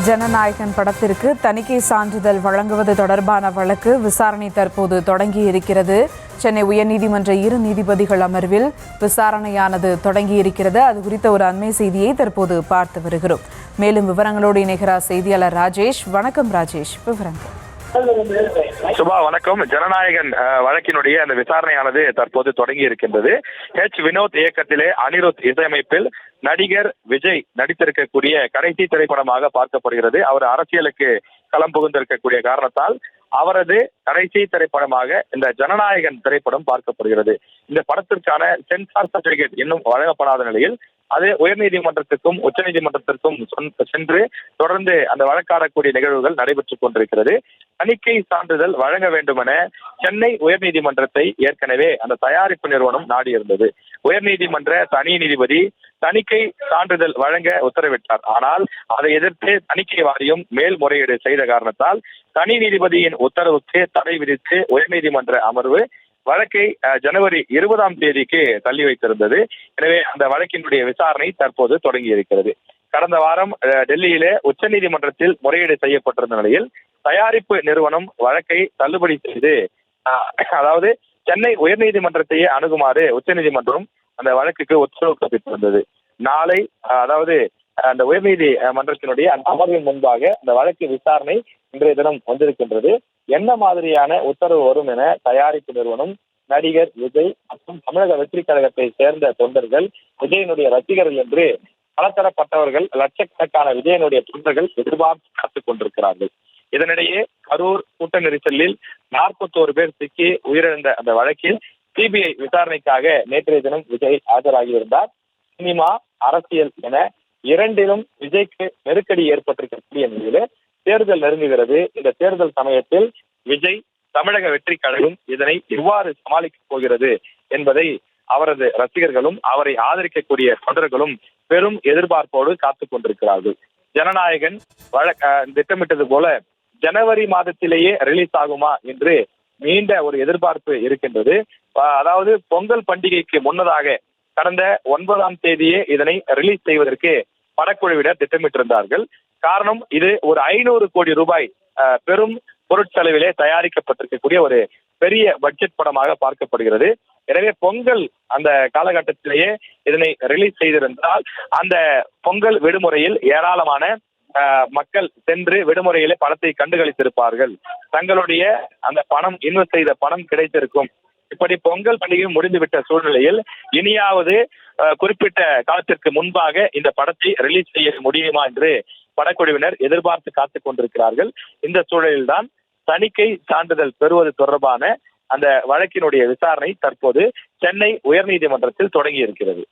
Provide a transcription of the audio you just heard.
ஜனநாயகன் படத்திற்கு தணிக்கை சான்றிதழ் வழங்குவது தொடர்பான வழக்கு விசாரணை தற்போது தொடங்கி இருக்கிறது. சென்னை உயர்நீதிமன்ற 2 நீதிபதிகள் அமர்வில் விசாரணையானது தொடங்கி இருக்கிறது. அது குறித்த ஒரு அண்மை செய்தியை தற்போது பார்த்து வருகிறோம். மேலும் விவரங்களோடு இணைகிறார் செய்தியாளர் ராஜேஷ். வணக்கம் ராஜேஷ், விவரங்கள். சுபா வணக்கம். ஜனநாயகன் வழக்கினுடைய அந்த விசாரணையானது தற்போது தொடங்கி இருக்கின்றது. வினோத் இயக்கத்திலே அனிருத் இசையமைப்பில் நடிகர் விஜய் நடித்திருக்கக்கூடிய கடைசி திரைப்படமாக பார்க்கப்படுகிறது. அவர் அரசியலுக்கு களம் புகுந்திருக்கக்கூடிய காரணத்தால் அவரது கடைசி திரைப்படமாக இந்த ஜனநாயகன் திரைப்படம் பார்க்கப்படுகிறது. இந்த படத்திற்கான சென்சார் சர்டிபிகேட் இன்னும் வழங்கப்படாத நிலையில் அது உயர்நீதிமன்றத்திற்கும் உச்சநீதிமன்றத்திற்கும் சென்று தொடர்ந்து அந்த வழக்காடக்கூடிய நிகழ்வுகள் நடைபெற்றுக் கொண்டிருக்கிறது. தணிக்கை சான்றிதழ் வழங்க வேண்டும் என சென்னை உயர்நீதிமன்றத்தை ஏற்கனவே அந்த தயாரிப்பு நிறுவனம் நாடியிருந்தது. உயர்நீதிமன்ற தனி நீதிபதி தணிக்கை சான்றிதழ் வழங்க உத்தரவிட்டார். ஆனால் அதை எதிர்த்து தணிக்கை வாரியம் மேல்முறையீடு செய்த காரணத்தால் தனி நீதிபதியின் உத்தரவுக்கு தடை விதித்து உயர்நீதிமன்ற அமர்வு வழக்கை ஜனவரி 20ஆம் தேதிக்கு தள்ளி வைத்திருந்தது. எனவே அந்த வழக்கினுடைய விசாரணை தற்போது தொடங்கி இருக்கிறது. கடந்த வாரம் டெல்லியிலே உச்சநீதிமன்றத்தில் முறையீடு செய்யப்பட்டிருந்த நிலையில் தயாரிப்பு நிறுவனம் வழக்கை தள்ளுபடி செய்து அதாவது சென்னை உயர்நீதிமன்றத்தையே அணுகுமாறு உச்சநீதிமன்றம் அந்த வழக்குக்கு உத்தரவு பிறப்பித்திருந்தது. நாளை அதாவது அந்த உயர்நீதி மன்றத்தினுடைய அந்த அமர்வின் முன்பாக அந்த வழக்கு விசாரணை இன்றைய தினம் வந்திருக்கின்றது. என்ன மாதிரியான உத்தரவு வரும் என தயாரிப்பு நிறுவனம், நடிகர் விஜய் மற்றும் தமிழக வெற்றி கழகத்தை சேர்ந்த தொண்டர்கள், விஜயனுடைய ரசிகர்கள் என்று பலதரப்பட்டவர்கள், லட்சக்கணக்கான விஜயனுடைய தொண்டர்கள் எதிர்பார்த்து காத்துக் கொண்டிருக்கிறார்கள். இதனிடையே கரூர் கூட்ட நெரிசலில் 41 பேர் சிக்கி உயிரிழந்த அந்த வழக்கில் சிபிஐ விசாரணைக்காக நேற்றைய தினம் விஜய் ஆஜராகியிருந்தார். சினிமா, அரசியல் என இரண்டிலும் விஜய்க்கு நெருக்கடி ஏற்பட்டிருக்கக்கூடிய நிலையில தேர்தல் நெருங்குகிறது. இந்த தேர்தல் சமயத்தில் விஜய், தமிழக வெற்றி கழகம் இதனை எவ்வாறு சமாளிக்கப் போகிறது என்பதை அவரது ரசிகர்களும் அவரை ஆதரிக்கக்கூடிய தொண்டர்களும் பெரும் எதிர்பார்ப்போடு காத்துக் கொண்டிருக்கிறார்கள். ஜனநாயகன் திட்டமிட்டது போல ஜனவரி மாதத்திலேயே ரிலீஸ் ஆகுமா என்று நீண்ட ஒரு எதிர்பார்ப்பு இருக்கின்றது. அதாவது பொங்கல் பண்டிகைக்கு முன்னதாக கடந்த 9ஆம் தேதியே இதனை ரிலீஸ் செய்வதற்கு படக்குழுவினர் திட்டமிட்டிருந்தார்கள். காரணம், இது ஒரு 500 கோடி ரூபாய் பெரும் பொருட்செலவிலே தயாரிக்கப்பட்டிருக்கக்கூடிய ஒரு பெரிய பட்ஜெட் படமாக பார்க்கப்படுகிறது. எனவே பொங்கல் அந்த காலகட்டத்திலேயே இதனை ரிலீஸ் செய்திருந்தால் அந்த பொங்கல் விடுமுறையில் ஏராளமான மக்கள் சென்று விடுமுறையிலே படத்தை கண்டுகளித்திருப்பார்கள். தங்களுடைய அந்த பணம், இன்வெஸ்ட் செய்த பணம் கிடைத்திருக்கும். இப்படி பொங்கல் பண்டிகை முடிந்துவிட்ட சூழ்நிலையில் இனியாவது குறிப்பிட்ட காலத்திற்கு முன்பாக இந்த படத்தை ரிலீஸ் செய்ய முடியுமா என்று படக்குழுவினர் எதிர்பார்த்து காத்துக் கொண்டிருக்கிறார்கள். இந்த சூழலில்தான் தணிக்கை சான்றிதழ் பெறுவது தொடர்பான அந்த வழக்கினுடைய விசாரணை தற்போது சென்னை உயர்நீதிமன்றத்தில் தொடங்கி இருக்கிறது.